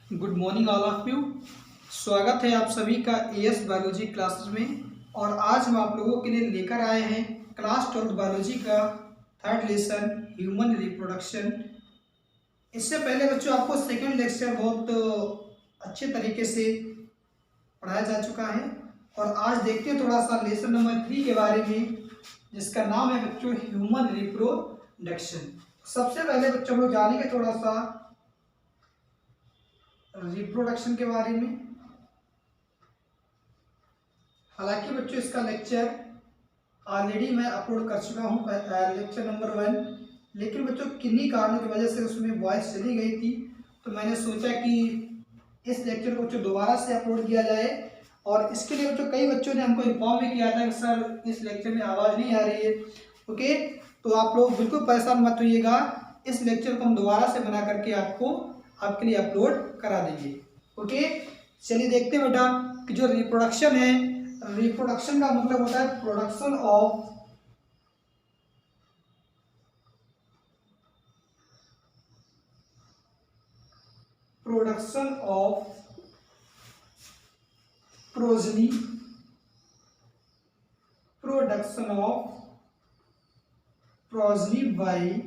Good morning all of you. स्वागत है आप सभी का एएस बायोलॉजी क्लासेस में। और आज हम आप लोगों के लिए लेकर आए हैं क्लास 12 बायोलॉजी का थर्ड लेसन ह्यूमन रिप्रोडक्शन। इससे पहले बच्चों आपको सेकेंड लेक्चर बहुत अच्छे तरीके से पढ़ाया जा चुका है। और आज देखते हैं थोड़ा सा लेसन नंबर 3 के बारे में, जिसका नाम है बच्चों ह्यूमन रिप्रोडक्शन। सबसे पहले बच्चों हम लोग जानेंगे थोड़ा सा रिप्रोडक्शन के बारे में। हालांकि बच्चों इसका लेक्चर ऑलरेडी मैं अपलोड कर चुका हूँ, लेक्चर नंबर 1, लेकिन बच्चों किन्हीं कारणों की वजह से उसमें वॉइस चली गई थी, तो मैंने सोचा कि इस लेक्चर को बच्चों दोबारा से अपलोड किया जाए। और इसके लिए बच्चों कई बच्चों ने हमको इन्फॉर्म भी किया था कि सर इस लेक्चर में आवाज़ नहीं आ रही है। ओके, तो आप लोग बिल्कुल परेशान मत होइएगा, इस लेक्चर को हम दोबारा से बना करके आपके लिए अपलोड करा देंगे। ओके, चलिए देखते हैं बेटा कि जो रिप्रोडक्शन है, रिप्रोडक्शन का मतलब होता है production of progeny, production of progeny by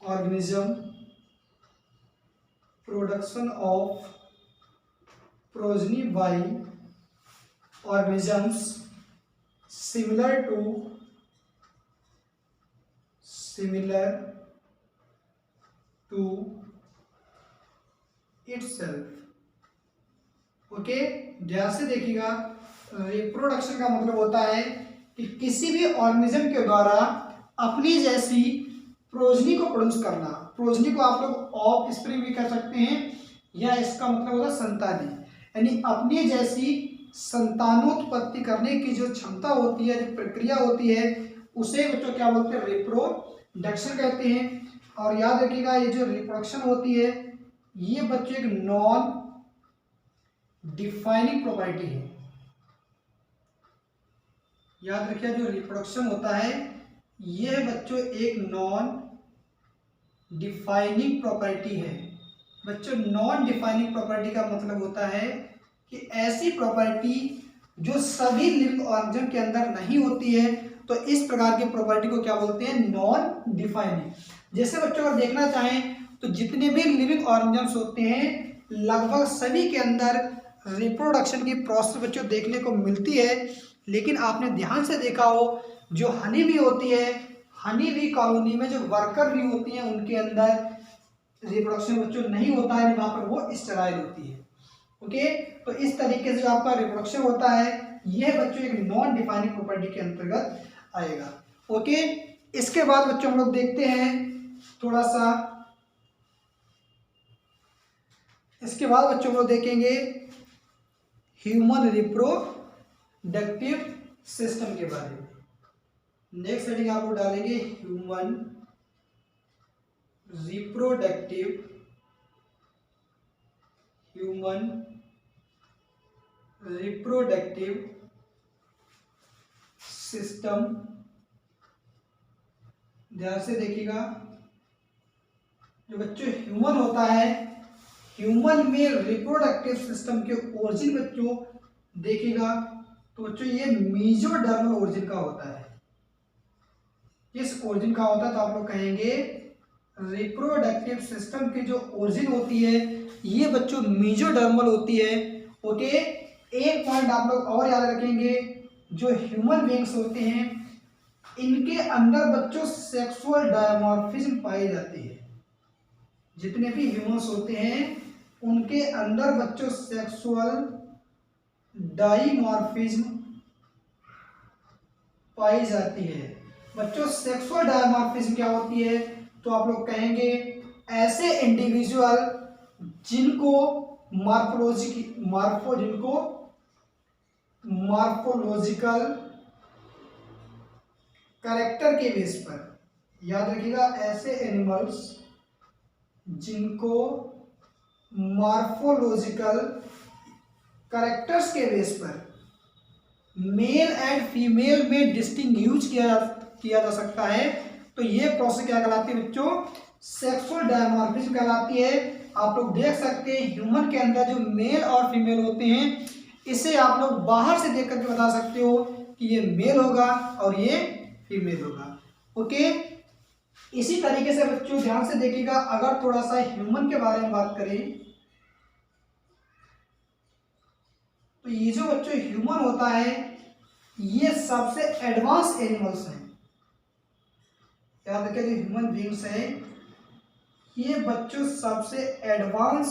organism, production of progeny by organisms similar to itself। Okay, ध्यान से देखिएगा, रिप्रोडक्शन का मतलब होता है कि किसी भी ऑर्गेनिज्म के द्वारा अपनी जैसी प्रोजनी को प्रोड्यूस करना। प्रोजनी को आप लोग ऑफ स्प्रिंग भी कर सकते हैं, या इसका मतलब होगा संतानी, यानी अपनी जैसी संतानोत्पत्ति करने की जो क्षमता होती है, जो प्रक्रिया होती है, उसे बच्चों क्या बोलते हैं, रिप्रोडक्शन कहते हैं। और याद रखिएगा ये जो रिप्रोडक्शन होती है, ये बच्चों एक नॉन डिफाइनिंग प्रॉपर्टी है। याद रखिए जो रिप्रोडक्शन होता है ये बच्चों एक नॉन डिफाइनिंग प्रॉपर्टी है। बच्चों नॉन डिफाइनिंग प्रॉपर्टी का मतलब होता है कि ऐसी प्रॉपर्टी जो सभी लिविंग ऑर्गेनिज्म के अंदर नहीं होती है, तो इस प्रकार की प्रॉपर्टी को क्या बोलते हैं, नॉन डिफाइनिंग। जैसे बच्चों अगर देखना चाहें तो जितने भी लिविंग ऑर्गेनिजम्स होते हैं लगभग सभी के अंदर रिप्रोडक्शन की प्रोसेस बच्चों देखने को मिलती है। लेकिन आपने ध्यान से देखा हो जो हनी भी होती है, हनी भी कॉलोनी में जो वर्कर भी होती हैं उनके अंदर रिप्रोडक्शन बच्चों नहीं होता है, वहां पर वो स्टेराइल होती है। ओके, तो इस तरीके से जो आपका रिप्रोडक्शन होता है यह बच्चों एक नॉन डिफाइनिंग प्रॉपर्टी के अंतर्गत आएगा। ओके, इसके बाद बच्चों हम लोग देखते हैं थोड़ा सा, इसके बाद बच्चों को देखेंगे ह्यूमन रिप्रोडक्टिव सिस्टम के बारे में। नेक्स्ट हेडिंग आप लोग डालेंगे ह्यूमन रिप्रोडक्टिव सिस्टम। ध्यान से देखिएगा, जो बच्चों ह्यूमन होता है, ह्यूमन में रिप्रोडक्टिव सिस्टम के ओरिजिन बच्चों देखिएगा तो बच्चों ये मेसोडर्मल ओरिजिन का होता है। किस ओरिजिन का होता है, तो आप लोग कहेंगे रिप्रोडक्टिव सिस्टम की जो ओरिजिन होती है ये बच्चों मेसोडर्मल होती है। ओके, एक पॉइंट आप लोग और याद रखेंगे, जो ह्यूमन बीइंग्स होते हैं इनके अंदर बच्चों सेक्सुअल डायमॉर्फिज्म पाई जाती है। जितने भी ह्यूमंस होते हैं उनके अंदर बच्चों सेक्सुअल डायमॉर्फिज्म पाई जाती है। बच्चों सेक्सुअल डायमॉर्फिज्म क्या होती है, तो आप लोग कहेंगे ऐसे इंडिविजुअल जिनको मार्फोलॉजिकल कैरेक्टर के बेस पर, याद रखिएगा ऐसे एनिमल्स जिनको मॉर्फोलॉजिकल कैरेक्टर्स के बेस पर मेल एंड फीमेल में डिस्टिंग्विश किया जा सकता है, तो ये प्रोसेस क्या कहलाती है बच्चों, सेक्सुअल डायमॉर्फिज्म कहलाती है। आप लोग देख सकते हैं ह्यूमन के अंदर जो मेल और फीमेल होते हैं, इसे आप लोग बाहर से देख करके बता सकते हो कि ये मेल होगा और ये फीमेल होगा। ओके, इसी तरीके से बच्चों ध्यान से देखिएगा, अगर थोड़ा सा ह्यूमन के बारे में बात करें तो ये जो बच्चों ह्यूमन होता है ये सबसे एडवांस एनिमल्स हैं। याद रखिए जो ह्यूमन बींग्स है ये बच्चों सबसे एडवांस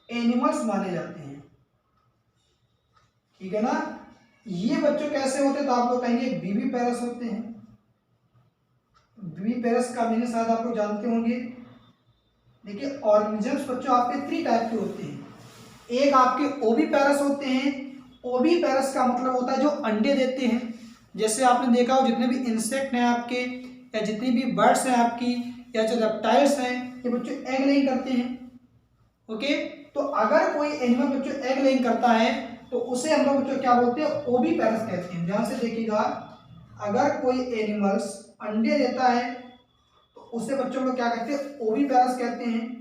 एनिमल्स माने जाते हैं। ठीक है ना। ये बच्चों कैसे होते हैं तो आप लोग कहेंगे बीवी पैरस होते हैं। बीवी पैरस का मीनिंग शायद आप लोग जानते होंगे। देखिए ऑर्गेनिजम्स बच्चों आपके 3 टाइप के होते हैं। एक आपके ओवी पैरस होते हैं। ओवी पैरस का मतलब होता है जो अंडे देते हैं। जैसे आपने देखा हो जितने भी इंसेक्ट हैं आपके या जितनी भी बर्ड्स हैं आपकी या जो रेप्टाइल्स हैं ये बच्चों एग लेइंग करते हैं। ओके, तो अगर कोई एनिमल बच्चों एग लेइंग करता है तो उसे हम लोग बच्चों क्या बोलते हैं, ओवी पैरस कहते हैं। ध्यान से देखिएगा, अगर कोई एनिमल्स अंडे देता है तो उसे बच्चों को क्या कहते हैं, ओवी पैरस कहते हैं।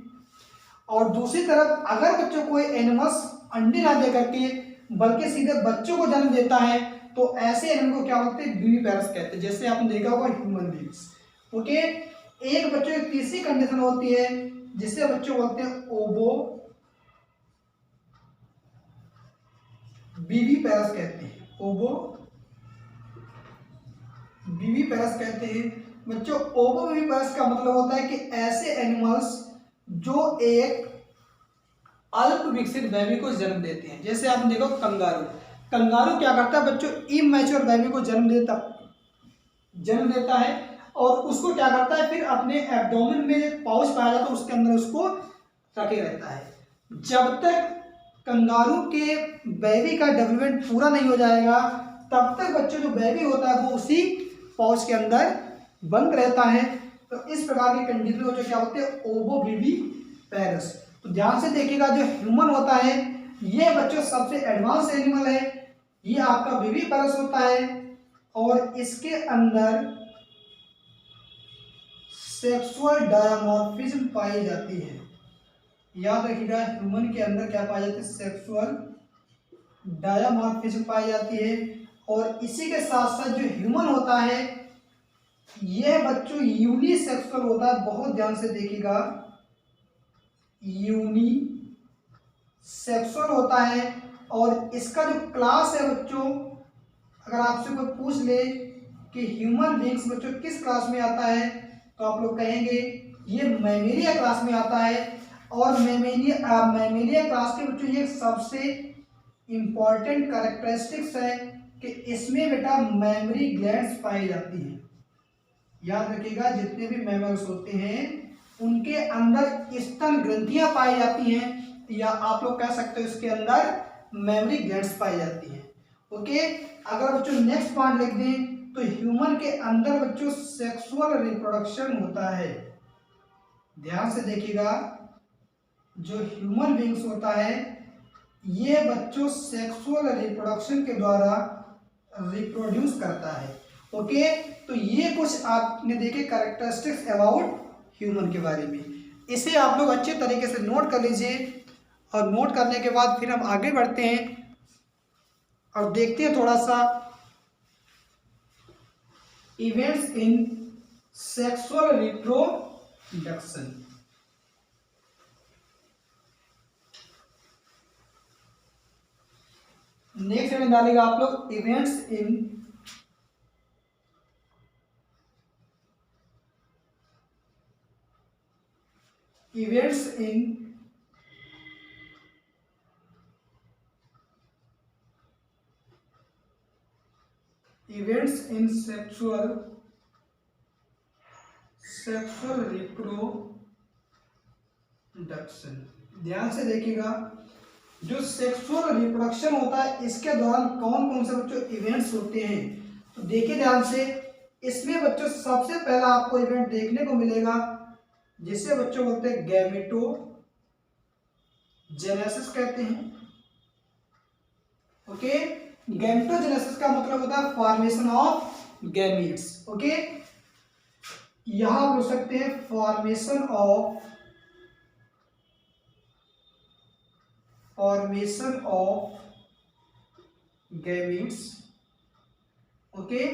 और दूसरी तरफ अगर बच्चों कोई एनिमल्स अंडे ना दे करके बल्कि सीधे बच्चों को जन्म देता है तो ऐसे एनिमल को क्या बोलते हैं, बीवी पैरस कहते हैं। जैसे आपने देखा होगा ह्यूमन बींग्स। ओके, एक बच्चों की तीसरी कंडीशन होती है जिसे बच्चों बोलते हैं ओबो बीवी पैरस कहते हैं। ओबो बीवी पैरस कहते हैं। बच्चों ओबो बीवी पैरस का मतलब होता है कि ऐसे एनिमल्स जो एक अल्प विकसित बेबी को जन्म देते हैं। जैसे आपने देखो कंगारू, कंगारू क्या करता है बच्चों, इमैच्योर बेबी को जन्म देता है और उसको क्या करता है फिर अपने एब्डोमेन में एक पाउच पाया जाता है उसके अंदर उसको रखे रहता है। जब तक कंगारू के बेबी का डेवलपमेंट पूरा नहीं हो जाएगा तब तक बच्चों जो बेबी होता है वो उसी पाउच के अंदर बंद रहता है। तो इस प्रकार की कंडीशन को जो क्या होते हैं, ओबो बीवी पैरस। तो ध्यान से देखिएगा जो ह्यूमन होता है ये बच्चों सबसे एडवांस एनिमल है। ये आपका बीवी पैरस होता है और इसके अंदर सेक्सुअल डायमॉर्फिज्म पाई जाती है। याद रखिएगा ह्यूमन के अंदर क्या पाई जाती है, सेक्सुअल डायमॉर्फिज्म पाई जाती है। और इसी के साथ साथ जो ह्यूमन होता है यह बच्चों यूनिसेक्सुअल होता है। बहुत ध्यान से देखिएगा, यूनिसेक्सुअल होता है। और इसका जो क्लास है बच्चों, अगर आपसे कोई पूछ ले कि ह्यूमन बींग्स बच्चों किस क्लास में आता है तो आप लोग कहेंगे ये मैमेलिया क्लास में आता है। और मैमेलिया क्लास के बच्चों ये सबसे इंपॉर्टेंट कैरेक्टरिस्टिक्स है कि इसमें बेटा मेमोरी ग्लैंड्स पाई जाती हैं। याद रखिएगा जितने भी मैमल्स होते हैं उनके अंदर स्तन ग्रंथियां पाई जाती हैं या आप लोग कह सकते हो इसके अंदर मेमोरी ग्लैंड्स पाई जाती हैं। ओके, अगर बच्चों नेक्स्ट पॉइंट लिख दें तो ह्यूमन के अंदर बच्चों सेक्सुअल रिप्रोडक्शन होता है। ध्यान से देखिएगा जो ह्यूमन बींग्स होता है ये बच्चों सेक्सुअल रिप्रोडक्शन के द्वारा रिप्रोड्यूस करता है। ओके, तो ये कुछ आपने देखे कैरेक्टरिस्टिक्स अबाउट ह्यूमन के बारे में। इसे आप लोग अच्छे तरीके से नोट कर लीजिए और नोट करने के बाद फिर हम आगे बढ़ते हैं और देखते हैं थोड़ा सा events in sexual reproduction. Next में डालेगा आप लोग इवेंट्स इन सेक्सुअल रिप्रोडक्शन। ध्यान से देखिएगा जो सेक्सुअल रिप्रोडक्शन होता है इसके दौरान कौन कौन से बच्चों इवेंट्स होते हैं। तो देखिए ध्यान से, इसमें बच्चों सबसे पहला आपको इवेंट देखने को मिलेगा जिसे बच्चों बोलते हैं गैमेटोजेनेसिस कहते हैं। ओके, गैमेटोजेनेसिस का मतलब होता है फॉर्मेशन ऑफ गैमीट्स। ओके, यहां आप बोल सकते हैं formation of gametes. Okay,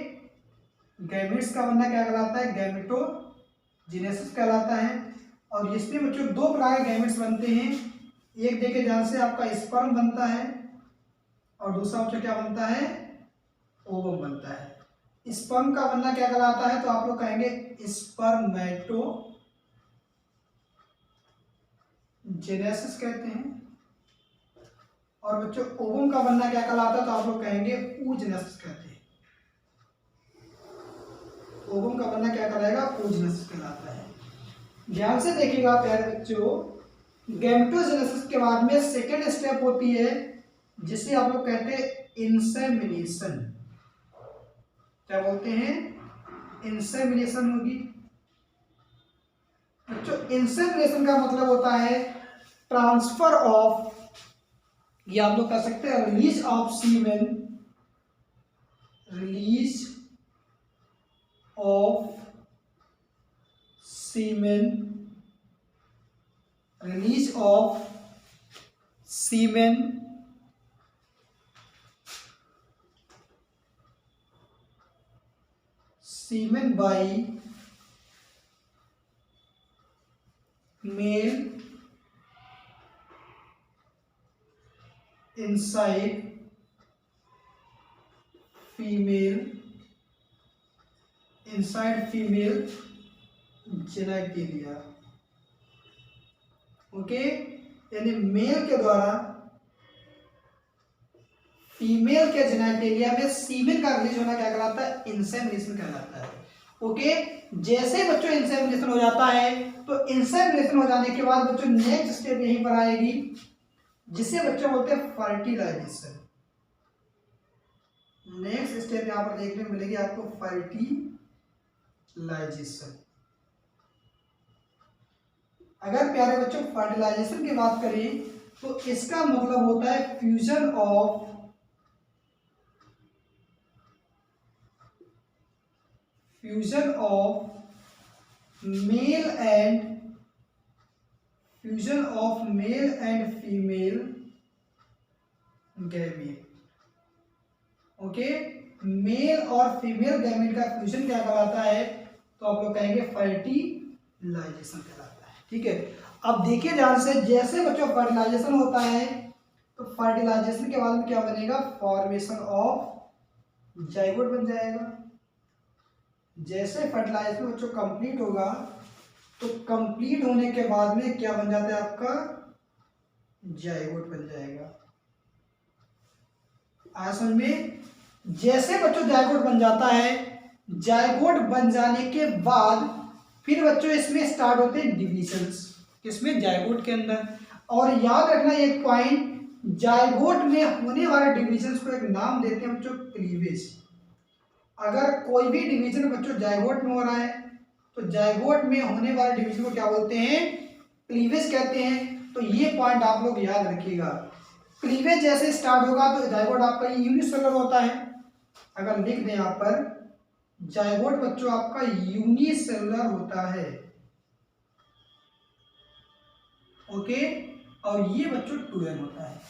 gametes का बनना क्या कहलाता है? गैमेटोजेनेसिस कहलाता है। और इसमें बच्चों दो प्रकार के गैमेट्स बनते हैं। एक देखे ध्यान से, आपका स्पर्म बनता है और दूसरा बच्चों क्या बनता है? ओवम बनता है। स्पर्म का बनना क्या कहलाता है? तो आप लोग कहेंगे स्पर्मेटोजेनेसिस कहते हैं। और बच्चों ओवम का बनना क्या कहलाता है? तो आप लोग कहेंगे oogenesis कहते हैं। ओवम का बनना क्या कहलाएगा? oogenesis कहलाता है। ध्यान से देखिएगा प्यारे बच्चों, गैमेटोजेनेसिस के बाद में सेकेंड स्टेप होती है जिसे आप लोग कहते हैं इंसेमिनेशन। क्या बोलते हैं? इंसेमिनेशन होगी। बच्चों इंसेमिनेशन का मतलब होता है ट्रांसफर ऑफ, ये आप लोग कह सकते हैं release of semen, release of semen by male inside female genitalia. Okay, यानी मेल के द्वारा फीमेल के जेनेटेलिया में सीमेन का रिलीज होना क्या कहलाता है? इंसेमिनेशन कहलाता है। ओके, जैसे बच्चों इंसेमिनेशन हो जाता है तो इंसेमिनेशन हो जाने के बाद बच्चों नेक्स्ट स्टेप यहीं पर आएगी जिसे बच्चों बोलते हैं फर्टिलाइजेशन। नेक्स्ट स्टेप यहां पर देखने को मिलेगी आपको फर्टिलाइजेशन। अगर प्यारे बच्चों फर्टिलाइजेशन की बात करें तो इसका मतलब होता है fusion of male and female gamete. Okay, male और फीमेल गैमीट का फ्यूजन क्या कहलाता है? तो आप लोग कहेंगे फर्टिलाइजेशन कहलाता है। ठीक है, अब देखिए ध्यान से, जैसे बच्चों फर्टिलाइजेशन होता है तो फर्टिलाइजेशन के बाद में क्या बनेगा? फॉर्मेशन ऑफ जाइगोट बन जाएगा। जैसे फर्टिलाइजेशन बच्चों कंप्लीट होगा तो कंप्लीट होने के बाद में क्या बन जाता है? आपका जाइगोट बन जाएगा। आया समझ में? जैसे बच्चों जाइगोट बन जाता है, जाइगोट बन जाने के बाद फिर बच्चों इसमें स्टार्ट होते हैं डिविजन्स। किसमें? जाइगोट के अंदर। और याद रखना एक पॉइंट, जाइगोट में होने वाले डिविजन्स को एक नाम देते हैं बच्चों क्लीवेज। अगर कोई भी डिवीजन बच्चों जाइगोट में हो रहा है तो जाइगोट में होने वाले डिवीजन को क्या बोलते हैं? क्लीवेज कहते हैं। तो ये पॉइंट आप लोग याद रखिएगा। क्लीवेज जैसे स्टार्ट होगा तो जाइगोट आपका यूनिसेलुलर होता है। अगर लिख दें यहाँ पर, जाइगोट बच्चों आपका यूनिसेलुलर होता है। ओके, और ये बच्चों 2n होता है।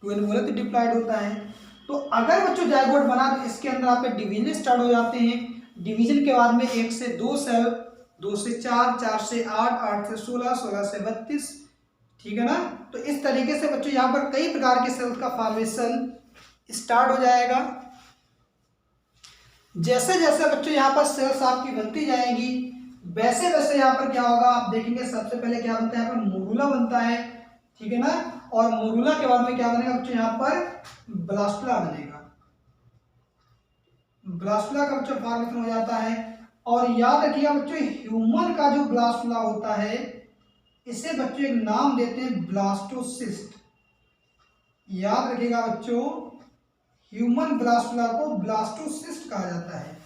2n बोले तो डिप्लॉयड होता है। तो अगर बच्चों जाइगोट बना तो इसके अंदर आपके डिवीजन स्टार्ट हो जाते हैं। डिवीजन के बाद में 1 से 2 सेल, 2 से 4, 4 से 8, 8 से 16, 16 से 32। ठीक है ना? तो इस तरीके से बच्चों यहाँ पर कई प्रकार के सेल्स का फॉर्मेशन स्टार्ट हो जाएगा। जैसे जैसे बच्चों यहाँ पर सेल्स आपकी बनती जाएगी वैसे वैसे यहाँ पर क्या होगा आप देखेंगे। सबसे पहले क्या बनता है? यहाँ पर मोरुला बनता है। ठीक है ना? और मोरुला के बाद में क्या बनेगा बच्चों? यहाँ पर ब्लास्टुला बनेगा। ब्लास्टुला का बच्चों फॉर्मेशन हो जाता है। और याद रखिएगा बच्चों, ह्यूमन का जो ब्लास्टुला होता है इसे बच्चों एक नाम देते हैं ब्लास्टोसिस्ट। याद रखिएगा बच्चों, ह्यूमन ब्लास्टुला को ब्लास्टोसिस्ट कहा जाता है।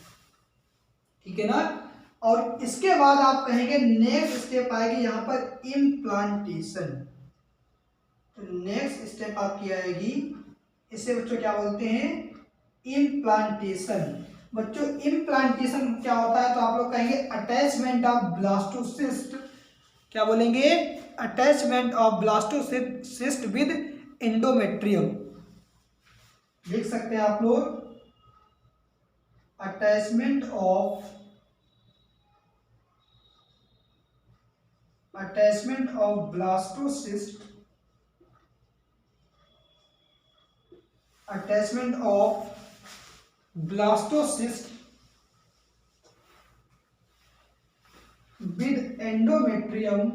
ठीक है ना? और इसके बाद आप कहेंगे नेक्स्ट स्टेप आएगी यहाँ पर इम्प्लांटेशन। तो नेक्स्ट स्टेप आपकी आएगी, इसे बच्चों क्या बोलते हैं? इम्प्लांटेशन। बच्चों इम्प्लांटेशन क्या होता है, तो आप लोग कहेंगे अटैचमेंट ऑफ ब्लास्टोसिस्ट, क्या बोलेंगे, attachment of blastocyst with endometrium, देख सकते हैं आप लोग, attachment of blastocyst, attachment of blastocyst with endometrium,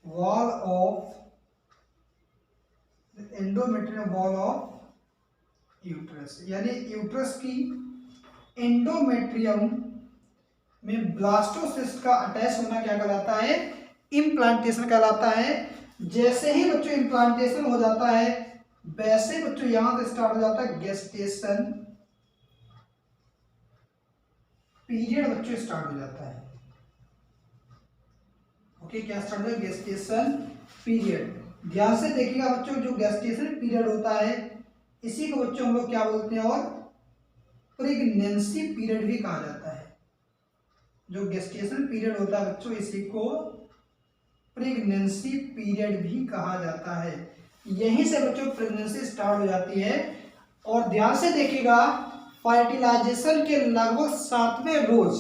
wall of uterus, यानी यूट्रस की एंडोमेट्रियम में ब्लास्टोसिस्ट का अटैच होना क्या कहलाता है, इम्प्लांटेशन कहलाता है। जैसे ही बच्चों इम्प्लांटेशन हो जाता है वैसे बच्चों यहां से स्टार्ट हो जाता है गेस्टेशन पीरियड, बच्चों स्टार्ट हो जाता है। ओके, क्या स्टार्ट हो जाता है, गेस्टेशन पीरियड। ध्यान से देखिएगा बच्चों, जो गेस्टेशन पीरियड होता है इसी को बच्चों हम लोग क्या बोलते हैं, और प्रेगनेंसी पीरियड भी कहा जाता है। जो गेस्टेशन पीरियड होता है बच्चों इसी को प्रेगनेंसी पीरियड भी कहा जाता है। यहीं से बच्चों प्रेगनेंसी स्टार्ट हो जाती है। और ध्यान से देखिएगा, फर्टिलाइजेशन के लगभग 7वें रोज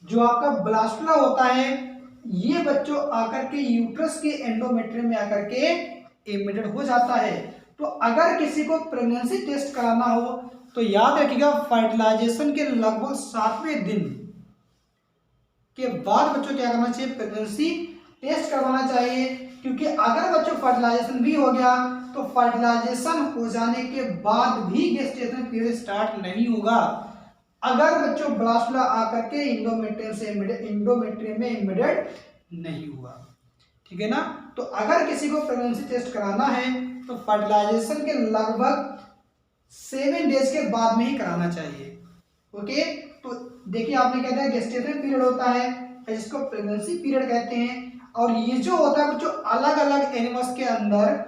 जो आपका ब्लास्टुला होता है ये बच्चों आकर के यूट्रस के एंडोमेट्रियम में आकर के एमिटेड हो जाता है। तो अगर किसी को प्रेगनेंसी टेस्ट कराना हो तो याद रखिएगा फर्टिलाइजेशन के लगभग 7वें दिन के बाद बच्चों क्या करना चाहिए, प्रेगनेंसी टेस्ट करवाना चाहिए। क्योंकि अगर बच्चों फर्टिलाइजेशन भी हो गया तो फर्टिलाइजेशन हो जाने के बाद भी गेस्टेशन पीरियड स्टार्ट नहीं होगा अगर बच्चों ब्लास्टुला आकर के एंडोमेट्रियम में इमिडेट नहीं हुआ। ठीक है ना। तो अगर किसी को प्रेगनेंसी टेस्ट कराना है तो फर्टिलाइजेशन के लगभग 7 डेज के बाद में ही कराना चाहिए। ओके, तो देखिए आपने कहते हैं गेस्टेशन पीरियड होता है जिसको प्रेगनेंसी पीरियड कहते हैं। और ये जो होता है बच्चों अलग अलग एनिमल्स के अंदर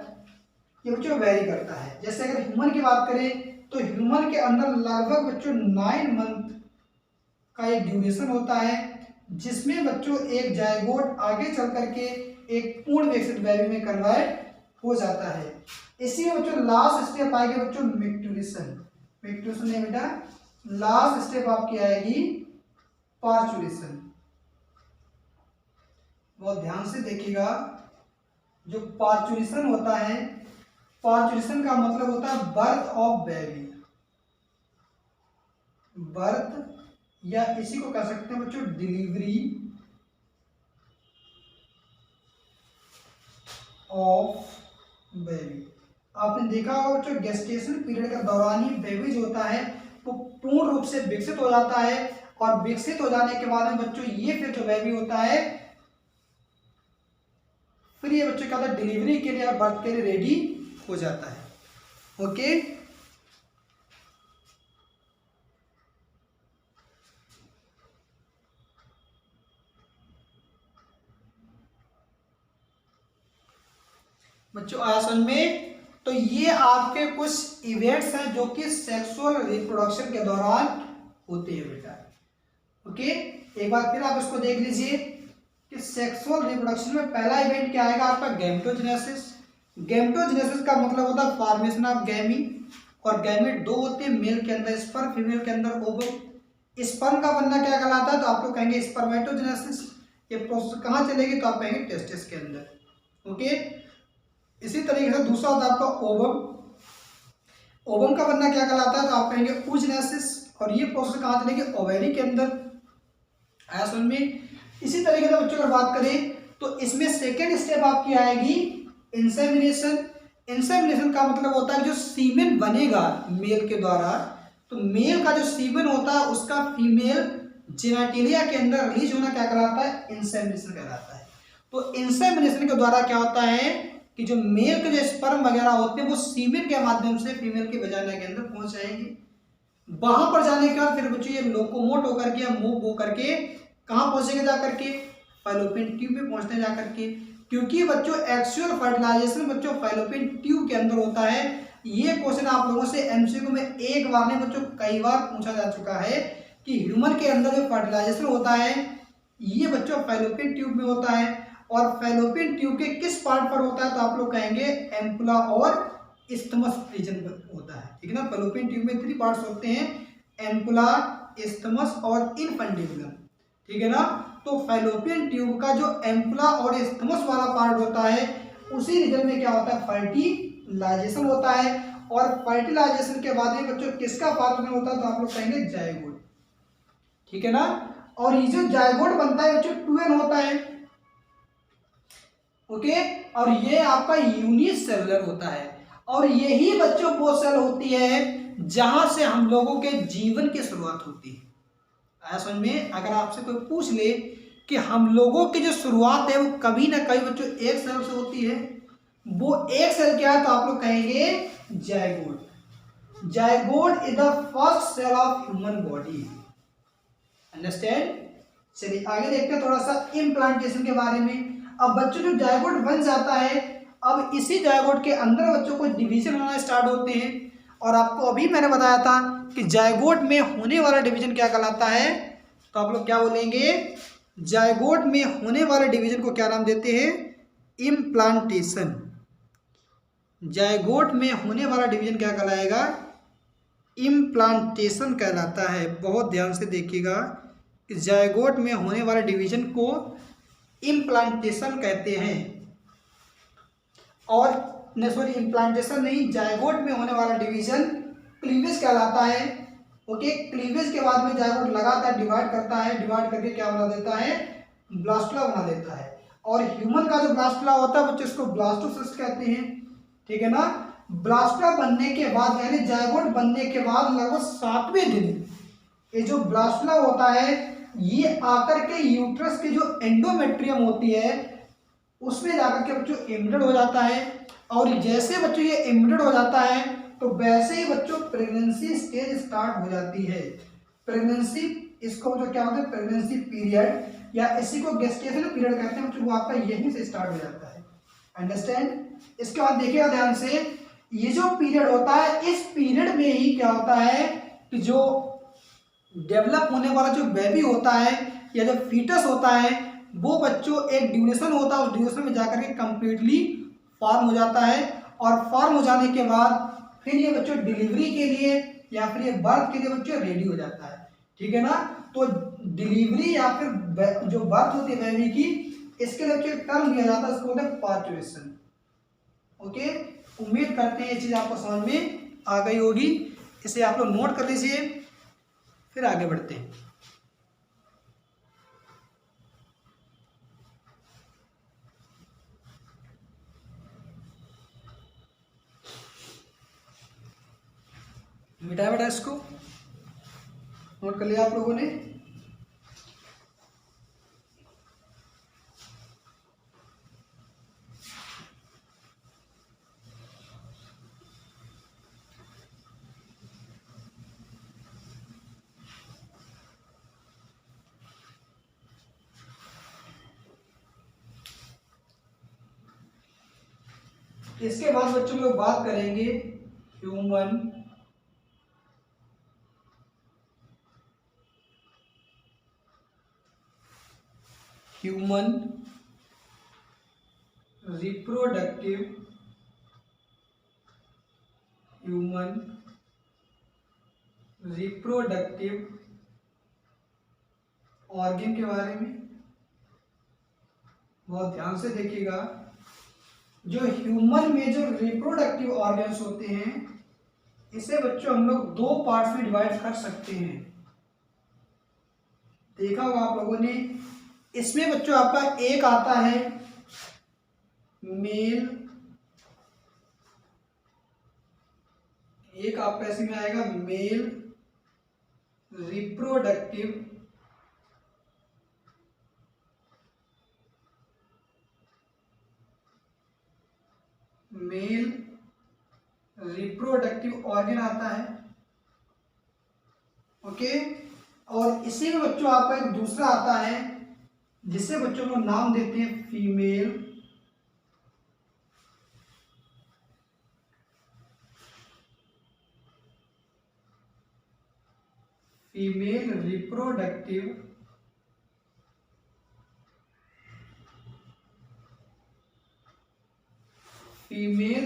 ये बच्चों वेरी करता है। जैसे अगर ह्यूमन की बात करें तो ह्यूमन के अंदर लगभग बच्चों 9 मंथ का एक ड्यूरेशन होता है जिसमें बच्चों एक जायगोट आगे चल करके एक पूर्ण विकसित बेबी में कन्वर्ट हो जाता है। इसी में बच्चों लास्ट स्टेप आएगी बच्चों मैच्योरेशन। मैच्योरेशन नहीं बेटा, लास्ट स्टेप आपकी आएगी पार्चुरेशन। बहुत ध्यान से देखिएगा, जो पार्चुरेशन होता है, पार्चुरेशन का मतलब होता है बर्थ ऑफ बेबी, बर्थ या इसी को कह सकते हैं बच्चों डिलीवरी ऑफ बेबी। आपने देखा होगा बच्चों गेस्टेशन पीरियड के दौरान ही बेबी जो होता है वो पूर्ण रूप से विकसित हो जाता है और विकसित हो जाने के बाद में बच्चों ये फिर जो बेबी होता है फिर ये बच्चों क्या होता है डिलीवरी के लिए और बर्थ के लिए रेडी हो जाता है। ओके, बच्चों आया समझ में। तो ये आपके कुछ इवेंट्स हैं जो कि सेक्सुअल रिप्रोडक्शन के दौरान होते हैं बेटा। ओके, एक बार फिर आप इसको देख लीजिए कि सेक्सुअल रिप्रोडक्शन में पहला इवेंट क्या आएगा आपका गैमेटोजेनेसिस। गैमेटोजेनेसिस का मतलब होता है फॉर्मेशन ऑफ गैमी, और गैमेट 2 होते हैं, मेल के अंदर स्पर्म, फीमेल के अंदर ओवम। स्पर्म का बनना क्या कहलाता है, तो आप लोग कहेंगे स्पर्मेटोजेनेसिस। ये प्रोसेस कहाँ चलेगी, तो आप कहेंगे टेस्टिस के अंदर। ओके, इसी तरीके से दूसरा होता है आपका ओवम। ओवम का बनना क्या कहलाता है, तो आप कहेंगे oogenesis, और ये प्रोसेस कहाँ चलेगी, ओवेरी के अंदर। आया समझ में। इसी तरीके से बच्चों अगर बात करें तो इसमें सेकेंड स्टेप आपकी आएगी इंसेमिनेशन। इंसेमिनेशन का मतलब होता है जो सीमेन बनेगा मेल के द्वारा, तो मेल का जो सीमेन होता है उसका फीमेल जेनेटिलिया के अंदर रिलीज होना क्या कहलाता है, इंसेमिनेशन कहलाता है। तो इंसेमिनेशन के द्वारा क्या होता है कि जो मेल के जो स्पर्म वगैरह होते हैं वो सीमेन के माध्यम से फीमेल के वजाइना के अंदर पहुंच जाएंगे। वहां पर जाने के बाद फिर बच्चों ये लोकोमोट होकर के या मूव होकर के कहाँ पहुंचेंगे, जा करके फैलोपियन ट्यूब में पहुंचते हैं जाकर के, क्योंकि बच्चों एक्चुअल फर्टिलाइजेशन बच्चों फैलोपियन ट्यूब के अंदर होता है। ये क्वेश्चन आप लोगों से एमसीक्यू में एक बार नहीं बच्चों कई बार पूछा जा चुका है कि ह्यूमन के अंदर जो फर्टिलाइजेशन होता है ये बच्चों फैलोपियन ट्यूब में होता है। और फैलोपियन ट्यूब के किस पार्ट पर होता है, तो आप लोग कहेंगे एम्पुला और इस्थमस रीजन पर होता है, ठीक है ना। फैलोपियन ट्यूब में 3 पार्ट्स होते हैं, एम्पुला, इस्थमस और इनफंडिबुलम, ठीक है ना। तो फैलोपियन ट्यूब का जो एम्पुला और इस्थमस वाला पार्ट होता है उसी रीजन में क्या होता है, फर्टिलाइजेशन होता है। और फर्टिलाइजेशन के बाद में बच्चों किसका फॉर्मेशन होता है, तो आप लोग कहेंगे जायगोट, ठीक है ना। और ये जो जायगोट बनता है बच्चों 2n होता है, ओके। और ये आपका यूनिसेलुलर होता है। और यही बच्चों वो सेल होती है जहां से हम लोगों के जीवन की शुरुआत होती है। आया समझ में। अगर आपसे कोई पूछ ले कि हम लोगों की जो शुरुआत है वो कभी ना कभी बच्चों एक सेल से होती है, वो एक सेल क्या है, तो आप लोग कहेंगे zygote. Zygote is the first cell of human body, understand. चलिए आगे देखते हैं थोड़ा सा इम्प्लांटेशन के बारे में। अब बच्चों जो जायगोट बन जाता है, अब इसी जायगोट के अंदर बच्चों को डिवीजन होना स्टार्ट होते हैं। और आपको अभी मैंने बताया था कि जायगोट में होने वाला डिवीजन क्या कहलाता है, तो आप लोग क्या बोलेंगे, जायगोट में होने वाले डिवीजन को क्या नाम देते हैं, इम्प्लांटेशन। जायगोट में होने वाला डिवीजन क्या कहलाएगा, इम्प्लांटेशन कहलाता है। बहुत ध्यान से देखिएगा, जायगोट में होने वाले डिवीजन को इम्प्लांटेशन कहते हैं। और सॉरी इम्प्लांटेशन नहीं, जायगोट में होने वाला डिवीजन क्लीवेज कहलाता है, ओके। क्लीवेज के बाद में जायगोट लगातार डिवाइड करता है, डिवाइड करके क्या बना देता है, ब्लास्टुला बना देता है। और ह्यूमन का जो ब्लास्टुला होता है बच्चों इसको ब्लास्टोसिस्ट कहते हैं, ठीक है ना। ब्लास्टुला बनने के बाद यानी जायगोट बनने के बाद लगभग 7वें दिन ये जो ब्लास्टुला होता है ये आकर के यूट्रस के जो एंडोमेट्रियम होती है उसमें जाकर के बच्चों इम्बेडेड हो जाता है। और जैसे बच्चों ये इम्बेडेड हो जाता है तो वैसे ही बच्चों प्रेगनेंसी स्टेज स्टार्ट हो जाती है। प्रेगनेंसी, इसको जो क्या होता है प्रेगनेंसी पीरियड या इसी को गेस्टेशन पीरियड कहते हैं बच्चों, वो आपका यहीं से स्टार्ट हो जाता है, अंडरस्टैंड। इसके बाद देखिएगा ध्यान से, ये जो पीरियड होता है इस पीरियड में ही क्या होता है कि जो डेवलप होने वाला जो बेबी होता है या जो फीटस होता है वो बच्चों एक ड्यूरेशन होता है, उस ड्यूरेशन में जाकर के कंप्लीटली फॉर्म हो जाता है। और फॉर्म हो जाने के बाद फिर ये बच्चों डिलीवरी के लिए या फिर ये बर्थ के लिए बच्चों रेडी हो जाता है, ठीक है ना। तो डिलीवरी या फिर जो बर्थ होती है बेबी की, इसके लिए बच्चों टर्म दिया जाता है, इसको बोलते हैं पार्चुएशन, ओके। उम्मीद करते हैं ये चीज़ आपको समझ में आ गई होगी, इसे आप लोग नोट कर लीजिए, फिर आगे बढ़ते हैं। मिटाया बेटा, इसको नोट कर लिया आप लोगों ने। इसके बाद बच्चों लोग बात करेंगे ह्यूमन रिप्रोडक्टिव ऑर्गन के बारे में। बहुत ध्यान से देखिएगा, जो ह्यूमन में जो रिप्रोडक्टिव ऑर्गन्स होते हैं इसे बच्चों हम लोग 2 पार्ट्स में डिवाइड कर सकते हैं। देखा होगा आप लोगों ने, इसमें बच्चों आपका एक आता है मेल, एक आपका इसमें आएगा मेल रिप्रोडक्टिव ऑर्गन आता है, ओके। और इसी में बच्चों आपका एक दूसरा आता है जिसे बच्चों को नाम देते हैं फीमेल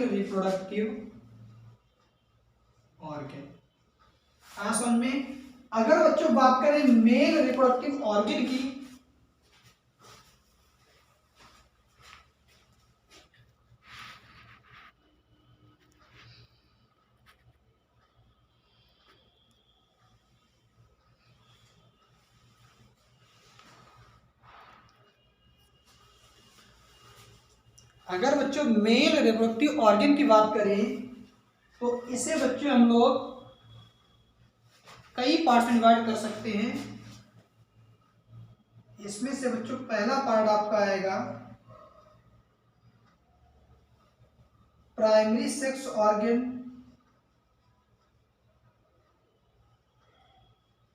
रिप्रोडक्टिव ऑर्गन। समझ में। अगर बच्चों बात करें मेल रिप्रोडक्टिव ऑर्गन की, अगर बच्चों मेल रिप्रोडक्टिव ऑर्गन की बात करें तो इसे बच्चों हम लोग कई पार्ट में डिवाइड कर सकते हैं। इसमें से बच्चों पहला पार्ट आपका आएगा प्राइमरी सेक्स ऑर्गन,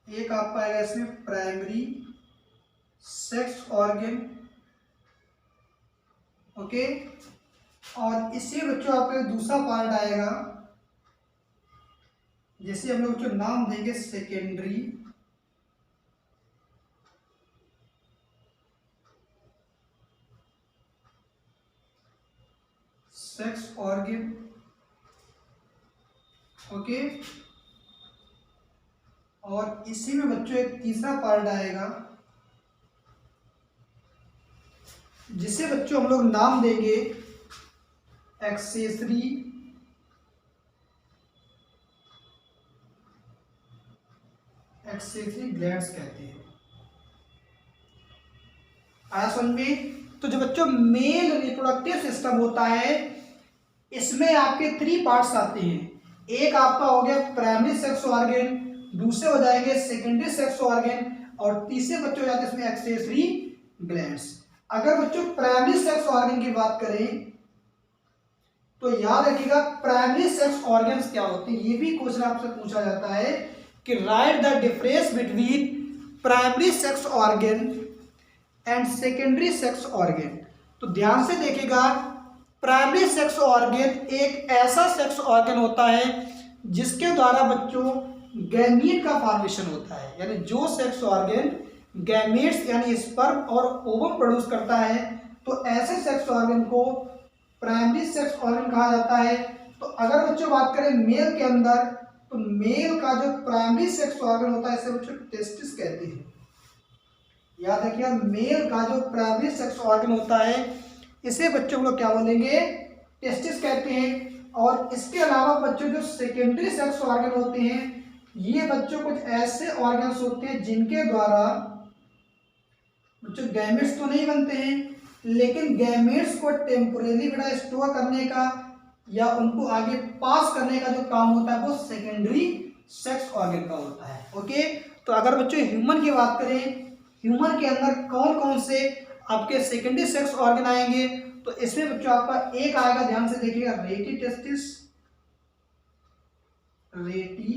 एक आपका आएगा इसमें प्राइमरी सेक्स ऑर्गन, ओके। और इससे बच्चों आपका दूसरा पार्ट आएगा जैसे हम लोग जो नाम देंगे सेकेंडरी सेक्स ऑर्गन, ओके। और इसी में बच्चों एक तीसरा पार्ट आएगा जिसे बच्चों हम लोग नाम देंगे एक्सेसरी ग्लैंड्स कहते हैं। आया समझ में। तो जो बच्चों मेल रिप्रोडक्टिव सिस्टम होता है इसमें आपके 3 पार्ट्स आते हैं। एक आपका हो गया प्राइमरी सेक्स ऑर्गन, दूसरे हो जाएंगे सेकेंडरी सेक्स ऑर्गन, और तीसरे बच्चे हो जाते हैं इसमें एक्सेसरी ग्लैंड्स। अगर बच्चों प्राइमरी सेक्स ऑर्गन की बात करें तो याद रखिएगा प्राइमरी सेक्स ऑर्गन्स क्या होते हैं, ये भी क्वेश्चन आपसे पूछा जाता है कि right the difference between primary sex organ and secondary sex organ. तो ध्यान से देखिएगा, प्राइमरी सेक्स ऑर्गन एक ऐसा सेक्स ऑर्गन होता है जिसके द्वारा बच्चों गैमीट का फॉर्मेशन होता है, यानी जो सेक्स ऑर्गन गैमेट्स यानी स्पर्म और ओवम प्रोड्यूस करता है, तो ऐसे सेक्स ऑर्गन को प्राइमरी सेक्स ऑर्गन कहा जाता है। तो अगर बच्चों बात करें मेल के अंदर, तो मेल का जो प्राइमरी सेक्स ऑर्गन होता है इसे बच्चों टेस्टिस कहते हैं। याद रखिए, मेल का जो प्राइमरी सेक्स ऑर्गन होता है इसे बच्चों हम लोग क्या बोलेंगे, टेस्टिस कहते हैं। और इसके अलावा बच्चों जो सेकेंडरी सेक्स ऑर्गन होते हैं ये बच्चों कुछ ऐसे ऑर्गन्स होते हैं जिनके द्वारा बच्चों गैमेट्स तो नहीं बनते हैं, लेकिन गैमेट्स को टेम्पोरेरी बेटा स्टोर करने का या उनको आगे पास करने का जो काम होता है वो सेकेंडरी सेक्स ऑर्गन का होता है, ओके। तो अगर बच्चों ह्यूमन की बात करें, ह्यूमन के अंदर कौन कौन से आपके सेकेंडरी सेक्स ऑर्गन आएंगे, तो इसमें बच्चों आपका एक आएगा, ध्यान से देखिएगा, रेटी टेस्टिस, रेटी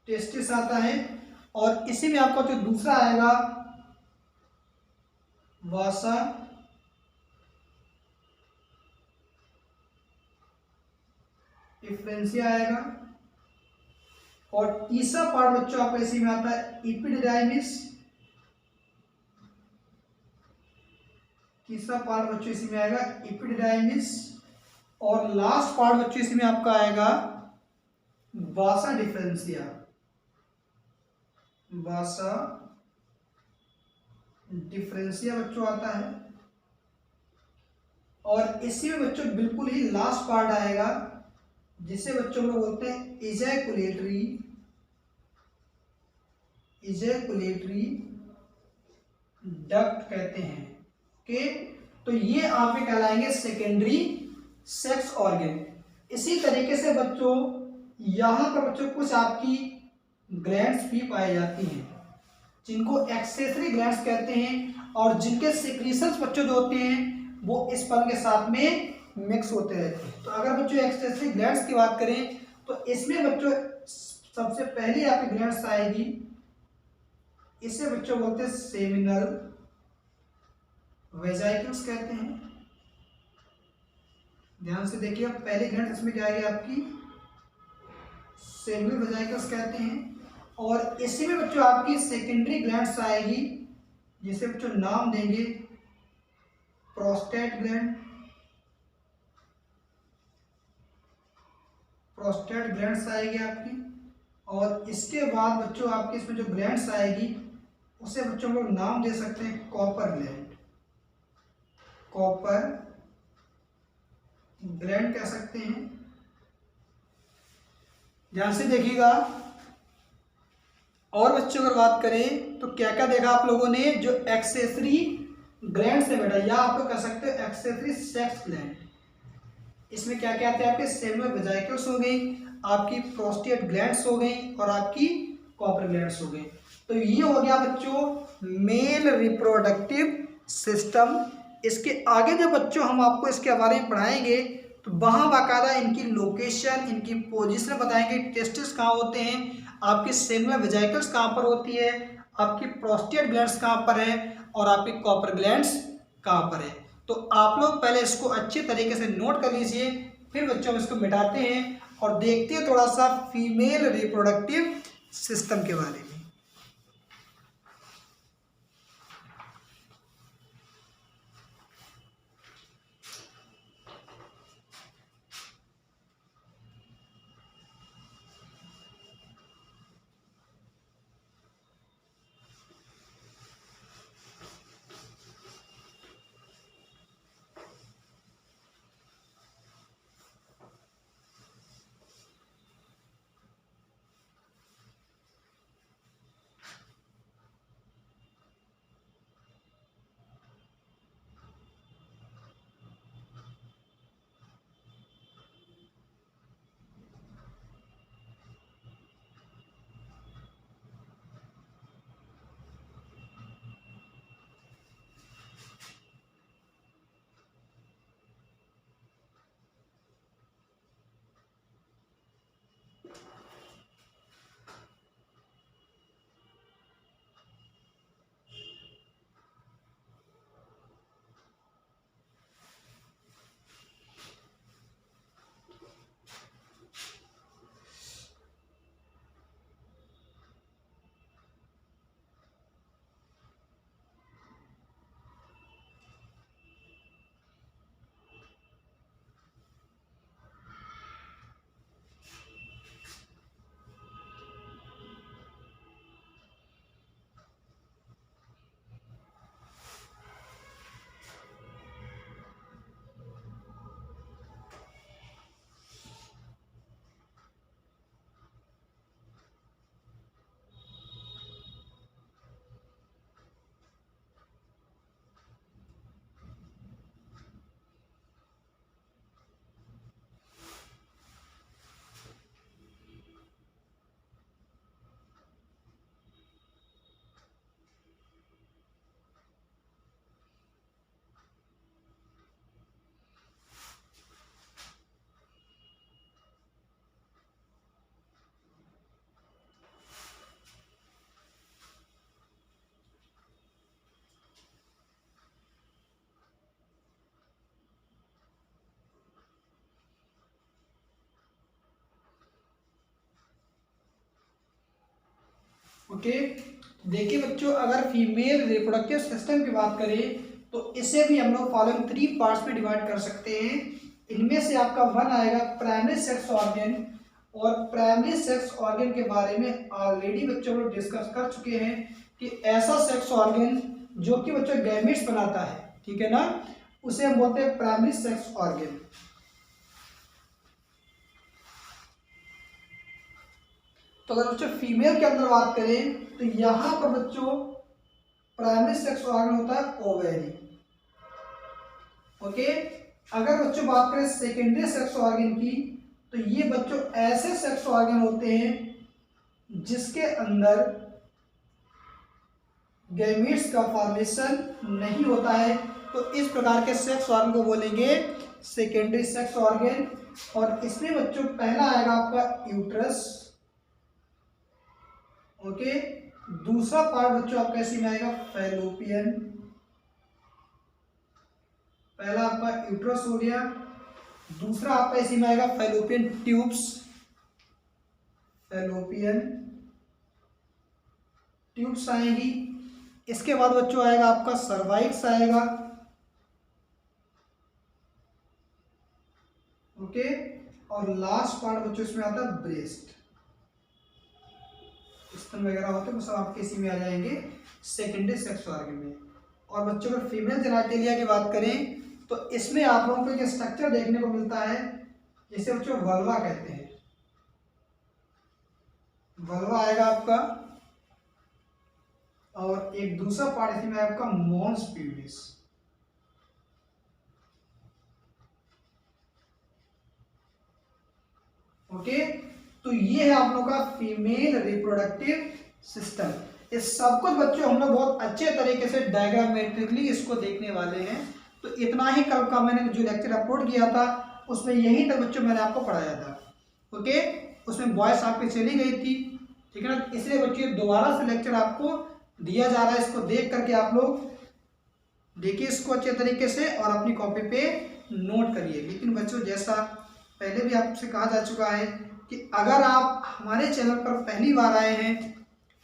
टेस्टिस आता है। और इसी में आपका जो दूसरा आएगा वासा डिफरेंशिया आएगा। और तीसरा पार्ट बच्चों आपका इसी में आता है इपिडिडाइमिस, तीसरा पार्ट बच्चों इसी में आएगा इपिडिडाइमिस। और लास्ट पार्ट बच्चों इसी में आपका आएगा वासा डिफरेंशिया, वासा डिफरेंशिया बच्चों आता है। और इसी में बच्चों बिल्कुल ही लास्ट पार्ट आएगा जिसे बच्चों लोग बोलते हैं इजैकुलेटरी डक्ट कहते हैं, ओके। तो ये आपके कहलाएंगे सेकेंडरी सेक्स ऑर्गन। इसी तरीके से बच्चों यहाँ पर बच्चों कुछ आपकी ग्लैंड्स भी पाई जाती हैं जिनको एक्सेसरी ग्लैंड्स कहते हैं, और जिनके सिक्रीशंस बच्चों जो होते हैं वो स्पर्म के साथ में मिक्स होते रहते हैं। तो अगर बच्चों एक्सेसरी ग्लैंड्स की बात करें तो इसमें बच्चों सबसे पहले आपकी ग्लैंड्स आएगी इसे बच्चों बोलते हैं सेमिनल वेजाइकल्स कहते हैं। ध्यान से देखिए, पहली ग्रंथ इसमें क्या आएगी आपकी, सेमिनल वेजाइकल्स कहते हैं। और इसी में बच्चों आपकी सेकेंडरी ग्लैंड्स आएगी, जिसे बच्चों नाम देंगे प्रोस्टेट ग्लैंड। प्रोस्टेट ग्लैंड्स आएगी आपकी। और इसके बाद बच्चों आपकी इसमें जो ग्लैंड्स आएगी उसे बच्चों लोग नाम दे सकते हैं कॉपर ग्लैंड। कॉपर ग्लैंड कह सकते हैं। ध्यान से देखिएगा। और बच्चों अगर बात करें तो क्या क्या देखा आप लोगों ने, जो एक्सेसरी ग्लैंड से बेटा, या आप लोग कह सकते हो एक्सेसरी सेक्स ग्लैंड। इसमें क्या क्या आते हैं आपके, सेमिनल वेजाइकल्स हो गई, आपकी प्रोस्टेट ग्लैंड्स हो गई, और आपकी कॉपर ग्लैंड्स हो गई। तो ये हो गया बच्चों मेल रिप्रोडक्टिव सिस्टम। इसके आगे जो बच्चों हम आपको इसके बारे में पढ़ाएंगे तो वहाँ बाकायदा इनकी लोकेशन, इनकी पोजीशन बताएंगे। टेस्टिस कहाँ होते हैं, आपकी सेमिनल वेजाइकल्स कहाँ पर होती है, आपकी प्रोस्टेट ग्लैंड्स कहाँ पर है, और आपकी कॉपर ग्लैंड्स कहाँ पर है। तो आप लोग पहले इसको अच्छे तरीके से नोट कर लीजिए, फिर बच्चों हम इसको मिटाते हैं और देखते हैं थोड़ा सा फीमेल रिप्रोडक्टिव सिस्टम के बारे में। ओके, देखिए बच्चों, अगर फीमेल रिप्रोडक्टिव सिस्टम की बात करें तो इसे भी हम लोग फॉलोइंग 3 पार्ट्स में डिवाइड कर सकते हैं। इनमें से आपका 1 आएगा प्राइमरी सेक्स ऑर्गन। और प्राइमरी सेक्स ऑर्गन के बारे में ऑलरेडी बच्चों लोग डिस्कस कर चुके हैं कि ऐसा सेक्स ऑर्गन जो कि बच्चों गैमेट्स बनाता है, ठीक है ना, उसे हम बोलते हैं प्राइमरी सेक्स ऑर्गन। तो अगर बच्चों फीमेल के अंदर बात करें तो यहां पर बच्चों प्राइमरी सेक्स ऑर्गन होता है ओवेरी। ओके, अगर बच्चों बात करें सेकेंडरी सेक्स ऑर्गन की तो ये बच्चों ऐसे सेक्स ऑर्गन होते हैं जिसके अंदर गैमीट्स का फॉर्मेशन नहीं होता है। तो इस प्रकार के सेक्स ऑर्गन को बोलेंगे सेकेंडरी सेक्स ऑर्गन। और इसमें बच्चों पहला आएगा आपका यूट्रस। ओके, दूसरा पार्ट बच्चों आपका इसी में आएगा फैलोपियन। पहला आपका यूट्रस हो गया, दूसरा आपका इसी में आएगा फैलोपियन ट्यूब्स, फैलोपियन ट्यूब्स आएगी। इसके बाद बच्चों आएगा आपका सर्वाइक्स आएगा, ओके। और लास्ट पार्ट बच्चों इसमें आता है ब्रेस्ट, स्तन वगैरह होते हैं वो सब आपके इसी में आ जाएंगे सेकेंडरी सेक्स ऑर्गन में। और बच्चों अगर फीमेल जेनिटलिया की बात करें तो इसमें आप लोगों को एक स्ट्रक्चर देखने को मिलता है जिसे बच्चों वल्वा कहते हैं। वल्वा आएगा आपका, और एक दूसरा पार्ट इसमें आपका मॉन्स प्यूबिस। ओके, तो ये है आप लोगों का फीमेल रिप्रोडक्टिव सिस्टम। इस सब कुछ बच्चों हम लोग बहुत अच्छे तरीके से डायग्रामेट्रिकली इसको देखने वाले हैं। तो इतना ही कल का मैंने जो लेक्चर अपलोड किया था उसमें यहीं तक बच्चों मैंने आपको पढ़ाया था, ओके। उसमें वॉइस आपकी चली गई थी, ठीक है ना, इसलिए बच्चों दोबारा से लेक्चर आपको दिया जा रहा है। इसको देख करके आप लोग देखिए इसको अच्छे तरीके से और अपनी कॉपी पे नोट करिए। लेकिन बच्चों जैसा पहले भी आपसे कहा जा चुका है कि अगर आप हमारे चैनल पर पहली बार आए हैं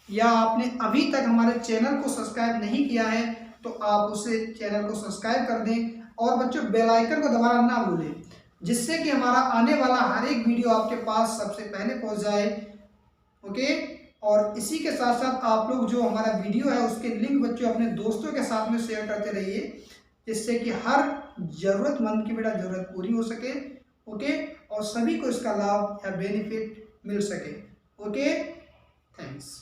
या आपने अभी तक हमारे चैनल को सब्सक्राइब नहीं किया है तो आप उसे चैनल को सब्सक्राइब कर दें। और बच्चों बेल आइकन को दबाना ना भूलें, जिससे कि हमारा आने वाला हर एक वीडियो आपके पास सबसे पहले पहुंच जाए, ओके। और इसी के साथ साथ आप लोग जो हमारा वीडियो है उसके लिंक बच्चों अपने दोस्तों के साथ में शेयर करते रहिए, जिससे कि हर जरूरतमंद की बेटा जरूरत पूरी हो सके, ओके, और सभी को इसका लाभ या बेनिफिट मिल सके, ओके। थैंक्स।